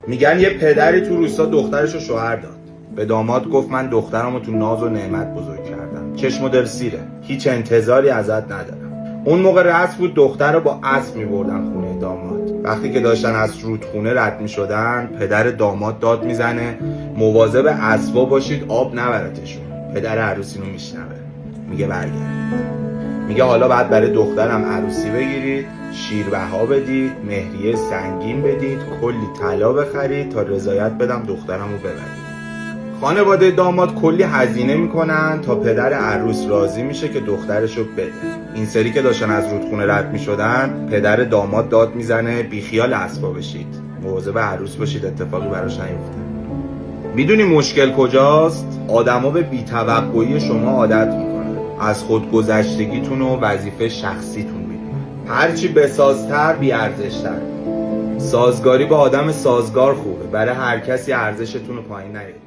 میگن یه پدری تو روستا دخترشو شوهر داد. به داماد گفت من دخترمو تو ناز و نعمت بزرگ کردم. چشم و دل سیره. هیچ انتظاری ازت ندارم. اون موقع رسم بود دختر رو با اسب میبردن خونه داماد. وقتی که داشتن از رودخونه رد میشدن، پدر داماد داد میزنه مواظب اسبا باشید آب نبرتشون. پدر عروسی رو میشنوه، میگه برگرد. میگه حالا بعد برای دخترم عروسی بگیرید، شیربها بدید، مهریه سنگین بدید، کلی طلا بخرید تا رضایت بدم دخترمو ببرید. خانواده داماد کلی هزینه میکنن تا پدر عروس راضی میشه که دخترشو بده. این سری که داشتن از رودخونه رد میشدن، پدر داماد داد میزنه بیخیال اسبا بشید، مواظب عروس باشید اتفاقی براش نیفته. میدونی مشکل کجاست؟ آدما به بی‌توقعی شما عادت میکنن. از خودگذشتگیتون و وظیفه شخصیتون میدونن. هرچی بسازتر بیارزشتر. سازگاری با آدم سازگار خوبه. برای هر کسی ارزشتون رو پایین نیارید.